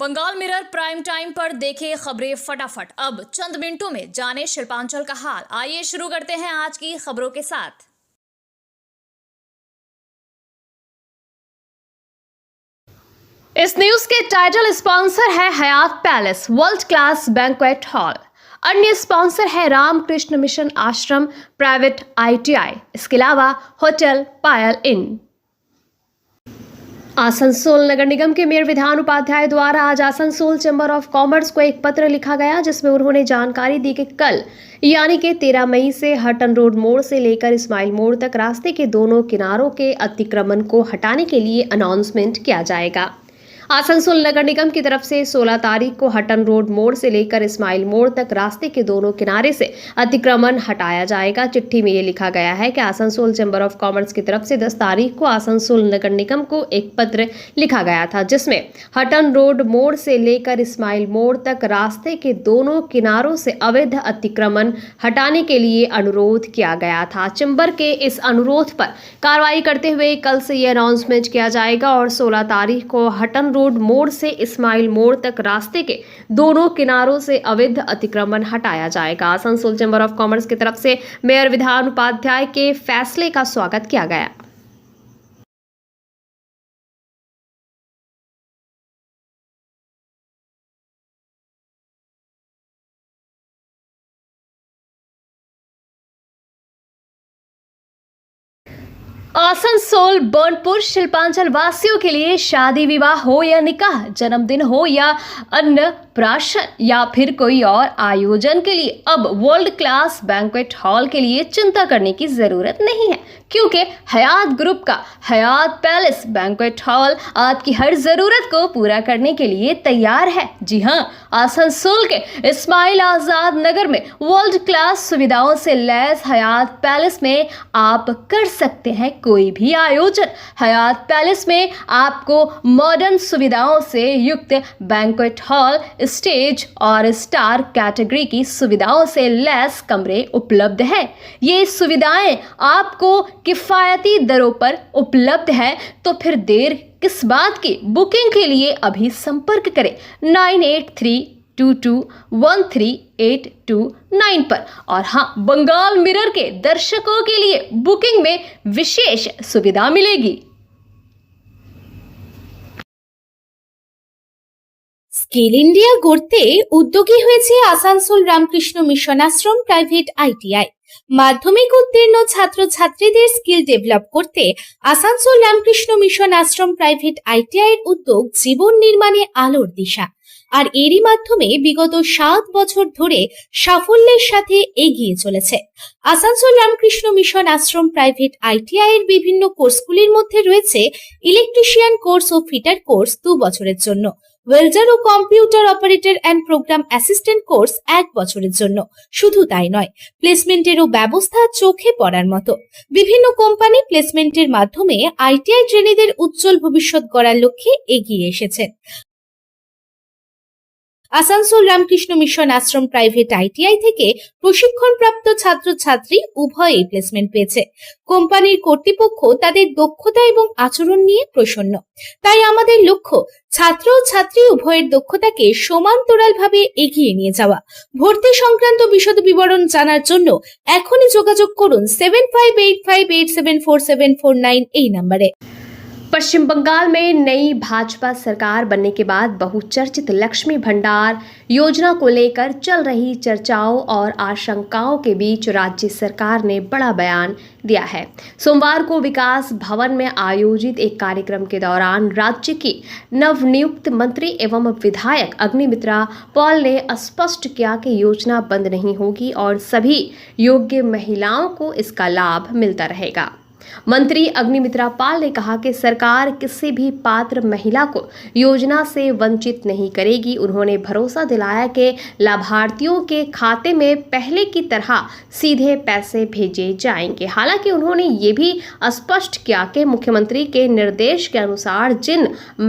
Bengal mirror prime time पर देखे खबरें फटाफट। अब चंद मिनटों में जाने शिल्पांचल का हाल। आइए शुरू करते हैं आज की खबरों के साथ। इस न्यूज के टाइटल स्पॉन्सर है Hayat palace world class banquet hall. अन्य स्पॉन्सर है Ramakrishna Mission Ashram private ITI। इसके अलावा होटल पायल इन। आसनसोल नगर निगम के मेयर विधान उपाध्याय द्वारा आज आसनसोल चैम्बर ऑफ कॉमर्स को एक पत्र लिखा गया, जिसमें उन्होंने जानकारी दी कि कल यानी कि 13 मई से हटन रोड मोड़ से लेकर इस्माइल मोड़ तक रास्ते के दोनों किनारों के अतिक्रमण को हटाने के लिए अनाउंसमेंट किया जाएगा। आसनसोल नगर निगम की तरफ से 16 तारीख को हटन रोड मोड़ से लेकर इस्माइल मोड़ तक रास्ते के दोनों किनारे से अतिक्रमण हटाया जाएगा। चिट्ठी में ये लिखा गया है कि आसनसोल चैम्बर ऑफ कॉमर्स की तरफ से 10 तारीख को आसनसोल नगर निगम को एक पत्र लिखा गया था, जिसमें हटन रोड मोड़ से लेकर इस्माइल मोड़ तक रास्ते के दोनों किनारों से अवैध अतिक्रमण हटाने के लिए अनुरोध किया गया था। चैम्बर के इस अनुरोध पर कार्रवाई करते हुए कल से ये अनाउंसमेंट किया जाएगा और 16 तारीख को हटन रोड मोड़ से इस्माइल मोड़ तक रास्ते के दोनों किनारों से अवैध अतिक्रमण हटाया जाएगा। आसनसोल चैम्बर ऑफ कॉमर्स की तरफ से मेयर विधान उपाध्याय के फैसले का स्वागत किया गया। आसनसोल बर्नपुर शिल्पांचल वासियों के लिए शादी विवाह हो या निकाह, जन्मदिन हो या अन्नप्राशन या फिर कोई और आयोजन के लिए अब वर्ल्ड क्लास बैंक्वेट हॉल के लिए चिंता करने की जरूरत नहीं है, क्योंकि हयात ग्रुप का हयात पैलेस बैंक्वेट हॉल आपकी हर जरूरत को पूरा करने के लिए तैयार है। जी हाँ, आसनसोल के इस्माइल आजाद नगर में वर्ल्ड क्लास सुविधाओं से लैस हयात पैलेस में आप कर सकते हैं कोई भी आयोजन। हयात पैलेस में आपको मॉडर्न सुविधाओं से युक्त बैंक्वेट हॉल, स्टेज और स्टार कैटेगरी की सुविधाओं से लैस कमरे उपलब्ध है। ये सुविधाएं आपको किफायती दरों पर उपलब्ध है, तो फिर देर किस बात की। बुकिंग के लिए अभी संपर्क करें 9832213829 पर। और हाँ, बंगाल मिरर के दर्शकों के लिए बुकिंग में विशेष सुविधा मिलेगी। স্কিল ইন্ডিয়া গড়তে উদ্যোগী হয়েছে Asansol Ramakrishna mission ashram private ITI। মাধ্যমিক উত্তীর্ণ ছাত্রছাত্রীদের স্কিল ডেভেলপ করতে Asansol Ramakrishna mission ashram private ITI এর উদ্যোগ জীবন নির্মাণে আলোর দিশা। আর এরই মাধ্যমে বিগত 7 বছর ধরে সাফল্যের সাথে এগিয়ে চলেছে। Asansol Ramakrishna mission ashram private ITI এর বিভিন্ন কোর্সগুলির মধ্যে রয়েছে ইলেকট্রিশিয়ান কোর্স ও ফিটার কোর্স 2 বছরের জন্য, ওয়েল্ডার ও computer operator and programme assistant course 1 বছরের জন্য। শুধু তাই নয়, প্লেসমেন্টেরও ব্যবস্থা চোখে পড়ার মতো। বিভিন্ন কোম্পানি প্লেসমেন্টের মাধ্যমে ITI ট্রেনিদের উজ্জ্বল ভবিষ্যৎ গড়ার লক্ষ্যে এগিয়ে এসেছেন। Asansol Ramakrishna mission ashram private ITI থেকে প্রশিক্ষণপ্রাপ্ত ছাত্রছাত্রী উভয়েই প্লেসমেন্ট পেয়েছে। কোম্পানির কর্তৃপক্ষ তাদের দক্ষতা এবং আচরণ নিয়ে প্রসন্ন। তাই আমাদের লক্ষ্য ছাত্র ও ছাত্রী উভয়ের দক্ষতাকে সমান্তরালভাবে এগিয়ে নিয়ে যাওয়া। ভর্তি সংক্রান্ত বিশদ বিবরণ জানার জন্য এখনই যোগাযোগ করুন 7585874749 এই নম্বরে। पश्चिम बंगाल में नई भाजपा सरकार बनने के बाद बहुचर्चित लक्ष्मी भंडार योजना को लेकर चल रही चर्चाओं और आशंकाओं के बीच राज्य सरकार ने बड़ा बयान दिया है। सोमवार को विकास भवन में आयोजित एक कार्यक्रम के दौरान राज्य की नवनियुक्त मंत्री एवं विधायक अग्निमित्रा पॉल ने स्पष्ट किया कि योजना बंद नहीं होगी और सभी योग्य महिलाओं को इसका लाभ मिलता रहेगा। मंत्री अग्निमित्रा पाल ने कहा कि सरकार किसी भी पात्र महिला को योजना से वंचित नहीं करेगी। उन्होंने भरोसा दिलाया कि लाभार्थियों के खाते में पहले की तरह सीधे पैसे भेजे जाएंगे। हालांकि उन्होंने ये भी स्पष्ट किया कि मुख्यमंत्री के निर्देश के अनुसार जिन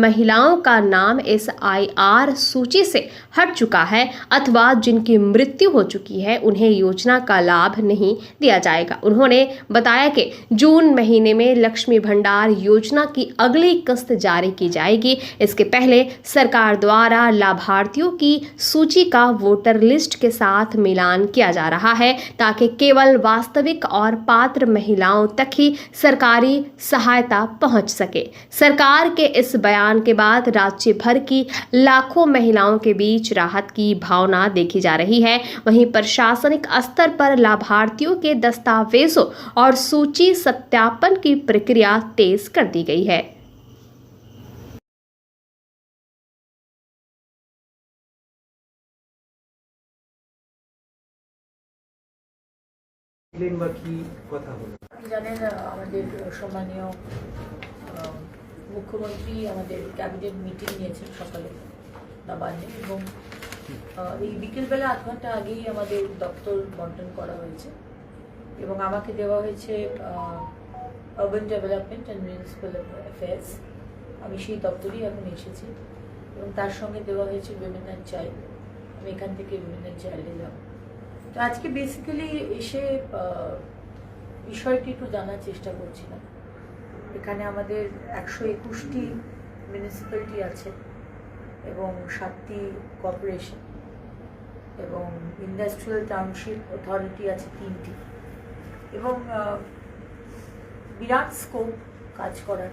महिलाओं का नाम SIR सूची से हट चुका है अथवा जिनकी मृत्यु हो चुकी है, उन्हें योजना का लाभ नहीं दिया जाएगा। उन्होंने बताया कि जून जून महीने में लक्ष्मी भंडार योजना की अगली किस्त जारी की जाएगी। इसके पहले सरकार द्वारा लाभार्थियों की सूची का वोटर लिस्ट के साथ मिलान किया जा रहा है ताकि केवल वास्तविक और पात्र महिलाओं तक ही सरकारी सहायता पहुंच सके। सरकार के इस बयान के बाद राज्य भर की लाखों महिलाओं के बीच राहत की भावना देखी जा रही है। वहीं प्रशासनिक स्तर पर लाभार्थियों के दस्तावेजों और सूची सत्यापन की प्रक्रिया तेज कर दी गई है। জানেন আমাদের সম্মানীয় মুখ্যমন্ত্রী আমাদের ক্যাবিনেট মিটিং নিয়েছেন সকালে নবান্নে এবং এই বিকেলবেলা আধ ঘন্টা আগেই আমাদের দপ্তর বন্টন করা হয়েছে এবং আমাকে দেওয়া হয়েছে urban development and municipal affairs. আমি সেই দপ্তরেই এখন এসেছি এবং তার সঙ্গে দেওয়া হয়েছে উইমেন অ্যান্ড চাইল্ড। আমি এখান থেকে উইমেন অ্যান্ড চাইল্ডে যাব। তো আজকে বেসিক্যালি এসে বিষয়টি একটু জানার চেষ্টা করছিলাম। এখানে আমাদের 121টি মিউনিসিপ্যালিটি আছে এবং 7টি কর্পোরেশন এবং ইন্ডাস্ট্রিয়াল টাউনশিপ অথরিটি আছে 3টি এবং বিরাট স্কোপ কাজ করার।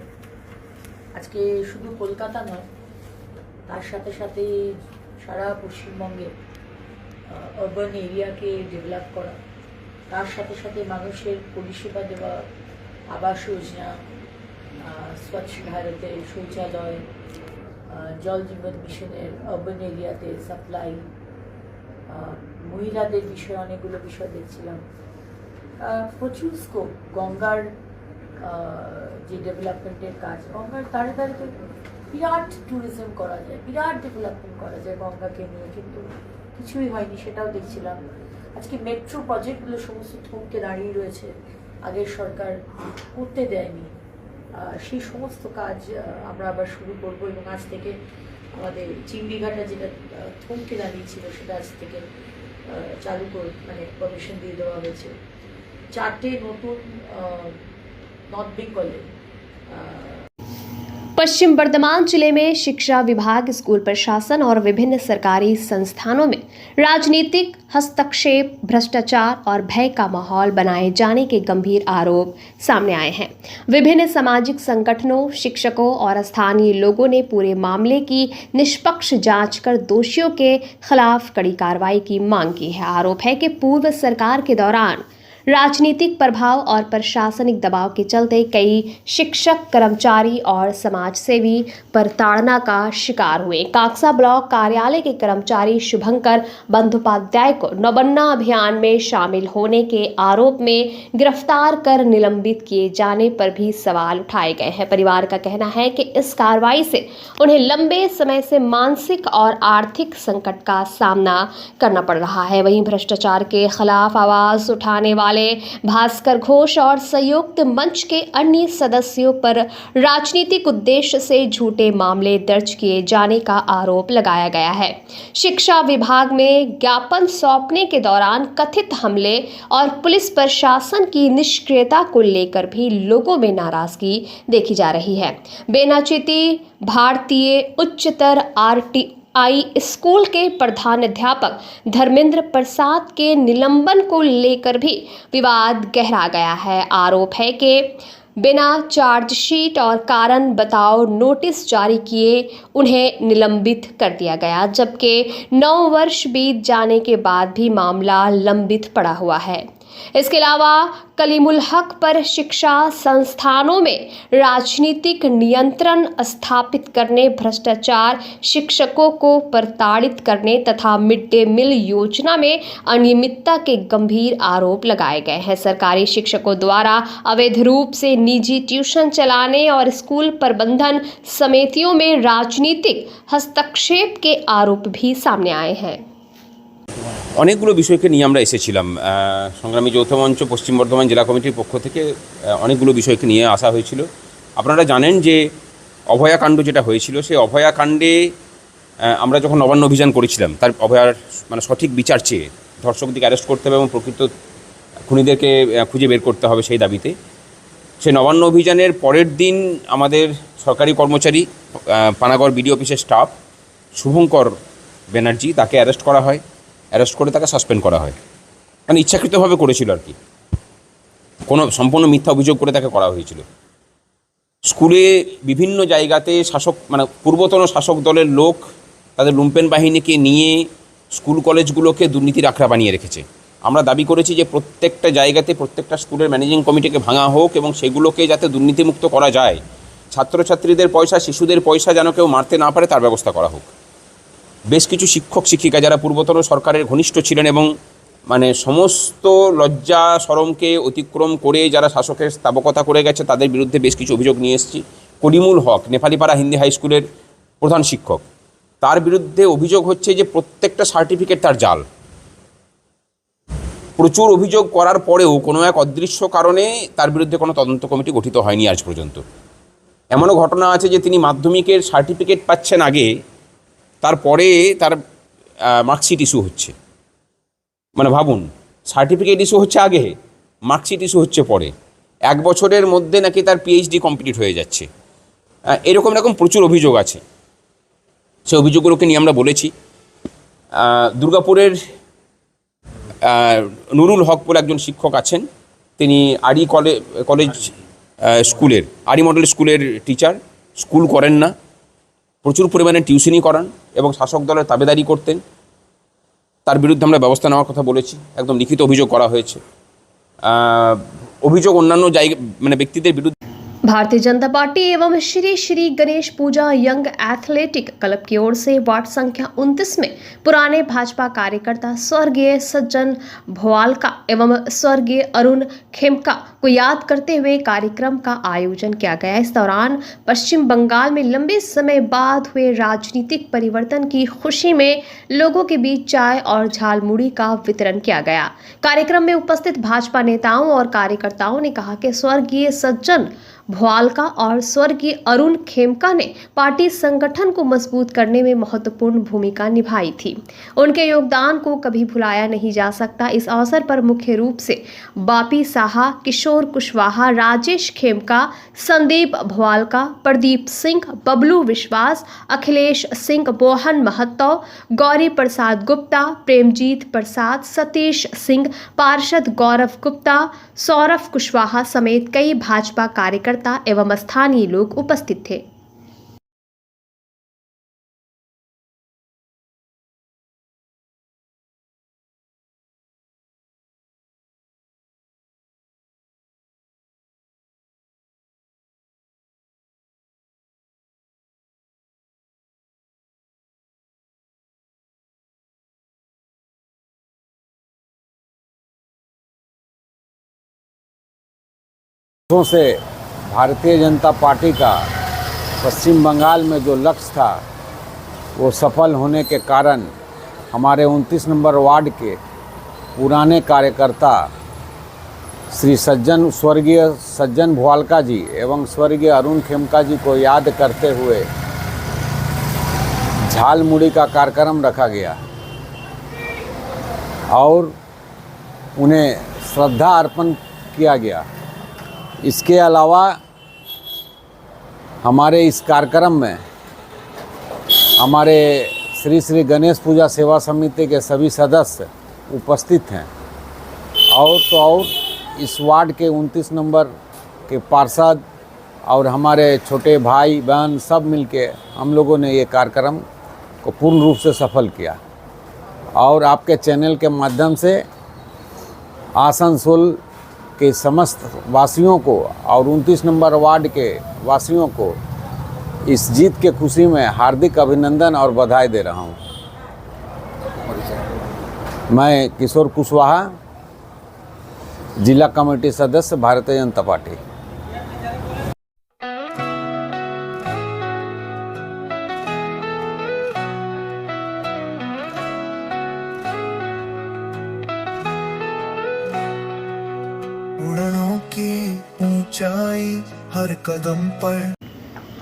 আজকে শুধু কলকাতা নয়, তার সাথে সাথে সারা পশ্চিমবঙ্গে আরবান এরিয়াকে ডেভেলপ করা, তার সাথে সাথে মানুষের পরিষেবা দেওয়া, আবাস যোজনা, স্বচ্ছ ভারতের শৌচালয়, জল জীবন মিশনের আরবান এরিয়াতে সাপ্লাই, মহিলাদের বিষয়ে অনেকগুলো বিষয় দেখছিলাম। প্রচুর স্কোপ, গঙ্গার যে ডেভেলপমেন্টের কাজ, গঙ্গার ধারে ধারে তো বিরাট ট্যুরিজম করা যায়, বিরাট ডেভেলপমেন্ট করা যায় গঙ্গাকে নিয়ে, কিন্তু কিছুই হয়নি, সেটাও দেখছিলাম। আজকে মেট্রো প্রজেক্টগুলো সমস্ত থমকে দাঁড়িয়ে রয়েছে, আগের সরকার করতে দেয়নি। সেই সমস্ত কাজ আমরা আবার শুরু করব এবং আজ থেকে আমাদের চিংড়িঘাটা যেটা থমকে দাঁড়িয়েছিল সেটা আজ থেকে চালু করে মানে পারমিশন দিয়ে দেওয়া হয়েছে। 4টে নতুন নর্থ বেঙ্গলে पश्चिम बर्धमान जिले में शिक्षा विभाग, स्कूल प्रशासन और विभिन्न सरकारी संस्थानों में राजनीतिक हस्तक्षेप, भ्रष्टाचार और भय का माहौल बनाए जाने के गंभीर आरोप सामने आए हैं। विभिन्न सामाजिक संगठनों, शिक्षकों और स्थानीय लोगों ने पूरे मामले की निष्पक्ष जांच कर दोषियों के खिलाफ कड़ी कार्रवाई की मांग की है। आरोप है कि पूर्व सरकार के दौरान राजनीतिक प्रभाव और प्रशासनिक दबाव के चलते कई शिक्षक, कर्मचारी और समाजसेवी प्रताड़ना का शिकार हुए। काक्सा ब्लॉक कार्यालय के कर्मचारी शुभंकर बंदोपाध्याय को नौबन्ना अभियान में शामिल होने के आरोप में गिरफ्तार कर निलंबित किए जाने पर भी सवाल उठाए गए हैं। परिवार का कहना है कि इस कार्रवाई से उन्हें लंबे समय से मानसिक और आर्थिक संकट का सामना करना पड़ रहा है। वहीं भ्रष्टाचार के खिलाफ आवाज उठाने वाले भास्कर घोष और संयुक्त मंच के अन्य सदस्यों पर राजनीतिक उद्देश्य से झूठे मामले दर्ज किए जाने का आरोप लगाया गया है। शिक्षा विभाग में ज्ञापन सौंपने के दौरान कथित हमले और पुलिस प्रशासन की निष्क्रियता को लेकर भी लोगों में नाराजगी देखी जा रही है। बेनाचिती भारतीय उच्चतर RTI स्कूल के प्रधानाध्यापक धर्मेंद्र प्रसाद के निलंबन को लेकर भी विवाद गहरा गया है। आरोप है कि बिना चार्जशीट और कारण बताओ नोटिस जारी किए उन्हें निलंबित कर दिया गया, जबकि 9 वर्ष बीत जाने के बाद भी मामला लंबित पड़ा हुआ है। इसके अलावा कलीमुल हक पर शिक्षा संस्थानों में राजनीतिक नियंत्रण स्थापित करने, भ्रष्टाचार, शिक्षकों को प्रताड़ित करने तथा मिड डे मील योजना में अनियमितता के गंभीर आरोप लगाए गए हैं। सरकारी शिक्षकों द्वारा अवैध रूप से निजी ट्यूशन चलाने और स्कूल प्रबंधन समितियों में राजनीतिक हस्तक्षेप के आरोप भी सामने आए हैं। অনেকগুলো বিষয়কে নিয়ে আমরা এসেছিলাম। সংগ্রামী যৌথ মঞ্চ পশ্চিম বর্ধমান জেলা কমিটির পক্ষ থেকে অনেকগুলো বিষয়কে নিয়ে আসা হয়েছিল। আপনারা জানেন যে অভয়াকাণ্ড যেটা হয়েছিল, সেই অভয়াকাণ্ডে আমরা যখন নবান্ন অভিযান করেছিলাম, তার অভয়ার মানে সঠিক বিচার চেয়ে ধর্ষকদেরকে অ্যারেস্ট করতে হবে এবং প্রকৃত খুনিদেরকে খুঁজে বের করতে হবে সেই দাবিতে। সে নবান্ন অভিযানের পরের দিন আমাদের সরকারি কর্মচারী পানাগড় বিডিও অফিসের স্টাফ শুভঙ্কর ব্যানার্জি তাকে অ্যারেস্ট করা হয়, অ্যারেস্ট করে তাকে সাসপেন্ড করা হয়। মানে ইচ্ছাকৃতভাবে করেছিল আর কি, কোনো সম্পূর্ণ মিথ্যা অভিযোগ করে তাকে করা হয়েছিল। স্কুলে বিভিন্ন জায়গাতে মানে পূর্বতন শাসক দলের লোক তাদের লুম্পেন বাহিনীকে নিয়ে স্কুল কলেজগুলোকে দুর্নীতির আখড়া বানিয়ে রেখেছে। আমরা দাবি করেছি যে প্রত্যেকটা জায়গাতে প্রত্যেকটা স্কুলের ম্যানেজিং কমিটিকে ভাঙা হোক এবং সেগুলোকে যাতে দুর্নীতিমুক্ত করা যায়, ছাত্রছাত্রীদের পয়সা, শিশুদের পয়সা যেন কেউ মারতে না পারে তার ব্যবস্থা করা হোক। বেশ কিছু শিক্ষক শিক্ষিকা যারা পূর্বতন সরকারের ঘনিষ্ঠ ছিলেন এবং মানে সমস্ত লজ্জা শরমকে অতিক্রম করে যারা শাসকের স্থাবকতা করে গেছে তাদের বিরুদ্ধে বেশ কিছু অভিযোগ নিয়ে এসেছি। করিমুল হক নেপালিপাড়া হিন্দি হাই স্কুলের প্রধান শিক্ষক, তার বিরুদ্ধে অভিযোগ হচ্ছে যে প্রত্যেকটা সার্টিফিকেট তার জাল। প্রচুর অভিযোগ করার পরেও কোনো এক অদৃশ্য কারণে তার বিরুদ্ধে কোনো তদন্ত কমিটি গঠিত হয়নি আজ পর্যন্ত। এমনও ঘটনা আছে যে তিনি মাধ্যমিকের সার্টিফিকেট পাচ্ছেন আগে, তারপরে তার মার্কশিট ইস্যু হচ্ছে। মানে ভাবুন, সার্টিফিকেট ইস্যু হচ্ছে আগে, মার্কশিট ইস্যু হচ্ছে পরে। 1 বছরের মধ্যে নাকি তার পিএইচডি কমপ্লিট হয়ে যাচ্ছে। এরকম প্রচুর অভিযোগ আছে। সেই অভিযোগগুলোকে নিয়ে আমরা বলেছি। দুর্গাপুরের নুরুল হক বলে একজন শিক্ষক আছেন, তিনি আরি কলেজ স্কুলের আরি মডেল স্কুলের টিচার। স্কুল করেন না, প্রচুর পরিমাণে টিউশনি করান এবং শাসক দলের তাবেদারি করতেন। তার বিরুদ্ধে আমরা ব্যবস্থা নেওয়ার কথা বলেছি, একদম লিখিত অভিযোগ করা হয়েছে। অভিযোগ অন্যান্য জায়গা মানে ব্যক্তিদের বিরুদ্ধে। भारतीय जनता पार्टी एवं श्री श्री गणेश पूजा यंग एथलेटिक क्लब की ओर से वार्ड संख्या 29 में पुराने भाजपा कार्यकर्ता स्वर्गीय सज्जन भोवालका एवं स्वर्गीय अरुण खेमका को याद करते हुए कार्यक्रम का आयोजन किया गया। इस दौरान पश्चिम बंगाल में लंबे समय बाद हुए राजनीतिक परिवर्तन की खुशी में लोगों के बीच चाय और झालमुड़ी का वितरण किया गया। कार्यक्रम में उपस्थित भाजपा नेताओं और कार्यकर्ताओं ने कहा कि स्वर्गीय सज्जन भोवालका और स्वर्गीय अरुण खेमका ने पार्टी संगठन को मजबूत करने में महत्वपूर्ण भूमिका निभाई थी। उनके योगदान को कभी भुलाया नहीं जा सकता। इस अवसर पर मुख्य रूप से बापी साहा, किशोर कुशवाहा, राजेश खेमका, संदीप भोवालका, प्रदीप सिंह, बबलू विश्वास, अखिलेश सिंह, बोहन महतो, गौरी प्रसाद गुप्ता, प्रेमजीत प्रसाद, सतीश सिंह, पार्षद गौरव गुप्ता, सौरभ कुशवाहा समेत कई भाजपा कार्यकर्ता एवं स्थानीय लोग उपस्थित थे। से भारतीय जनता पार्टी का पश्चिम बंगाल में जो लक्ष्य था वो सफल होने के कारण हमारे 29 नंबर वार्ड के पुराने कार्यकर्ता श्री स्वर्गीय सज्जन भोवालका जी एवं स्वर्गीय अरुण खेमका जी को याद करते हुए झालमुड़ी का कार्यक्रम रखा गया और उन्हें श्रद्धा अर्पण किया गया। इसके अलावा हमारे इस कार्यक्रम में हमारे श्री श्री गणेश पूजा सेवा समिति के सभी सदस्य उपस्थित हैं और इस वार्ड के 29 नंबर के पार्षद और हमारे छोटे भाई बहन सब मिलके हम लोगों ने ये कार्यक्रम को पूर्ण रूप से सफल किया और आपके चैनल के माध्यम से आसनसोल के समस्त वासियों को और 29 नंबर वार्ड के वासियों को इस जीत के खुशी में हार्दिक अभिनंदन और बधाई दे रहा हूं। मैं किशोर कुशवाहा, जिला कमेटी सदस्य, भारतीय जनता पार्टी। उड़नों की ऊंचाई हर कदम पर।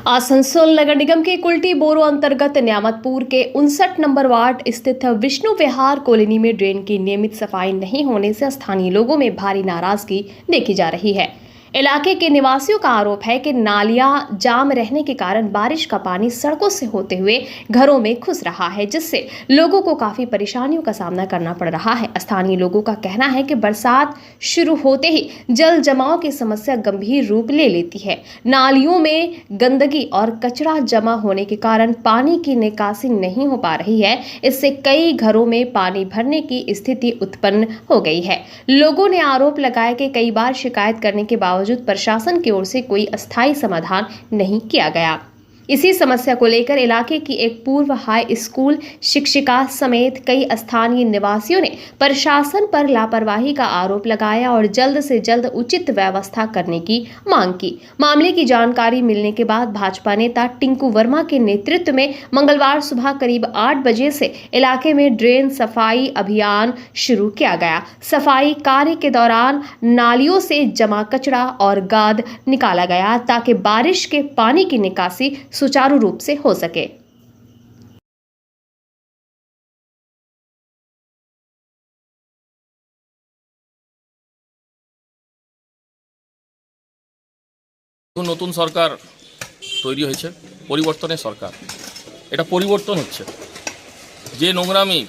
आसनसोल नगर निगम के कुल्टी बोरो अंतर्गत न्यामतपुर के 59 नंबर वार्ड स्थित विष्णु विहार कॉलोनी में ड्रेन की नियमित सफाई नहीं होने से स्थानीय लोगों में भारी नाराजगी देखी जा रही है। इलाके के निवासियों का आरोप है कि नालियां जाम रहने के कारण बारिश का पानी सड़कों से होते हुए घरों में घुस रहा है, जिससे लोगों को काफी परेशानियों का सामना करना पड़ रहा है। स्थानीय लोगों का कहना है कि बरसात शुरू होते ही जल जमाव की समस्या गंभीर रूप ले लेती है। नालियों में गंदगी और कचरा जमा होने के कारण पानी की निकासी नहीं हो पा रही है। इससे कई घरों में पानी भरने की स्थिति उत्पन्न हो गई है। लोगों ने आरोप लगाया कि कई बार शिकायत करने के बावजूद प्रशासन की ओर से कोई अस्थायी समाधान नहीं किया गया। इसी समस्या को लेकर इलाके की एक पूर्व हाई स्कूल शिक्षिका समेत कई स्थानीय निवासियों ने प्रशासन पर लापरवाही का आरोप लगाया और जल्द से जल्द उचित व्यवस्था करने की मांग की। मामले की जानकारी मिलने के बाद भाजपा नेता टिंकू वर्मा के नेतृत्व में मंगलवार सुबह करीब 8 बजे से इलाके में ड्रेन सफाई अभियान शुरू किया गया। सफाई कार्य के दौरान नालियों से जमा कचरा और गाद निकाला गया ताकि बारिश के पानी की निकासी सुचारू रूप से हो सके। নতুন সরকার তৈরি হয়েছে, পরিবর্তনের সরকার। এটা পরিবর্তন হচ্ছে। যে নোংরামি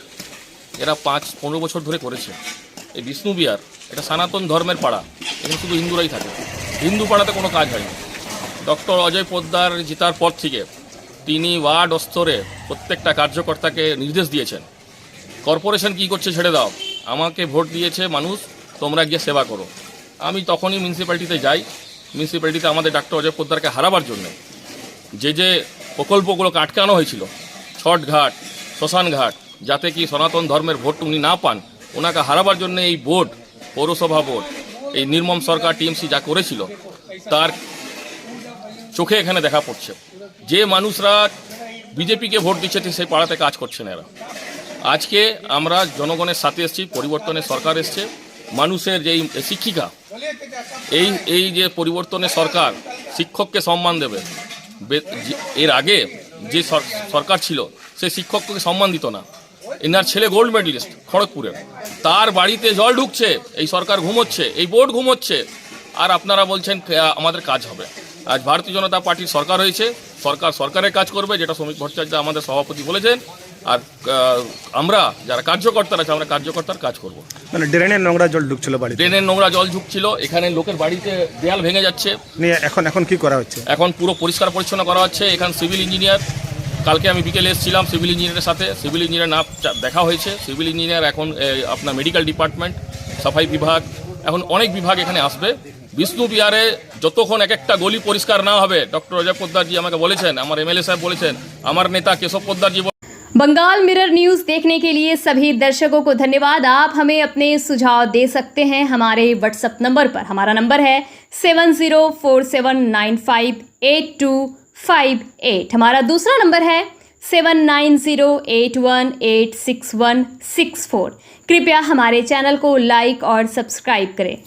এরা 5-15 বছর ধরে করেছে, এই বিষ্ণু বিহার এটা সনাতন ধর্মের পাড়া, এখানে শুধু হিন্দুরাই থাকে। হিন্দু পাড়াতে কোনো কাজ হয়নি। ডক্টর অজয় পোদ্দার জেতার পর থেকে তিনি ওয়ার্ড স্তরে প্রত্যেকটা কার্যকর্তাকে নির্দেশ দিয়েছেন, কর্পোরেশন কি করছে ছেড়ে দাও, আমাকে ভোট দিয়েছে মানুষ, তোমরা গিয়ে সেবা করো। আমি তখনই মিউনিসিপ্যালিটিতে যাই। মিউনিসিপ্যালিটিতে আমাদের ডক্টর অজয় পোদ্দারকে হারাবার জন্য যে প্রকল্পগুলোকে আটকানো হয়েছিল, ছটঘাট, শ্মশানঘাট, যাতে কি সনাতন ধর্মের ভোট উনি না পান, ওনাকে হারাবার জন্য এই বোর্ড, পৌরসভা বোর্ড, এই নির্মম সরকার টিএমসি যা করেছিল তার চোখে এখানে দেখা পড়ছে। যে মানুষরা বিজেপিকে ভোট দিচ্ছে সেই পাড়াতে কাজ করছে না এরা। আজকে আমরা জনগণের সাথে এসেছি, পরিবর্তনের সরকার এসছে, মানুষের যেই শিক্ষিকা, এই যে পরিবর্তনের সরকার শিক্ষককে সম্মান দেবে। এর আগে যে সরকার ছিল সে শিক্ষককে সম্মান দিত না। এনার ছেলে গোল্ড মেডেলিস্ট খড়গপুরের, তার বাড়িতে জল ঢুকছে, এই সরকার ঘুমোচ্ছে, এই বোর্ড ঘুমোচ্ছে, আর আপনারা বলছেন আমাদের কাজ হবে। আজ ভারতীয় জনতা পার্টির সরকার হয়েছে, সরকারের কাজ করবে, যেটা শ্রমিক ভট্টাচার্য আমাদের সভাপতি বলেছেন। আর আমরা যারা কার্যকর্তারা আছে, আমরা কার্যকর্তার কাজ করব। মানে ড্রেনের নোংরা জল ঢুকছিল বাড়িতে, ড্রেনের নোংরা জল ঢুকছিল, এখানে লোকের বাড়িতে দেয়াল ভেঙে যাচ্ছে। এখন কি করা হচ্ছে? এখন পুরো পরিষ্কার পরিচ্ছন্ন করা হচ্ছে। এখানে সিভিল ইঞ্জিনিয়ার, কালকে আমি বিকেলে এসেছিলাম সিভিল ইঞ্জিনিয়ারের সাথে, সিভিল ইঞ্জিনিয়ার না দেখা হয়েছে। সিভিল ইঞ্জিনিয়ার এখন আপনার মেডিকেল ডিপার্টমেন্ট, সাফাই বিভাগ, এখন অনেক বিভাগ এখানে আসবে। বিষ্ণু বিহারে যতক্ষণ এক একটা গলি পরিষ্কার না হবে, ডক্টর অজয় পোদ্দার জি আমাকে বলেছেন, আমার এমএলএ সাহেব বলেছেন, আমার নেতা কেশব পোদ্দার জি। बंगाल मिरर न्यूज़ देखने के लिए सभी दर्शकों को धन्यवाद। आप हमें अपने सुझाव दे सकते हैं हमारे व्हाट्सएप नंबर पर। हमारा नंबर है 7047958258। हमारा दूसरा नंबर है 7908186164। कृपया हमारे चैनल को लाइक और सब्सक्राइब करें।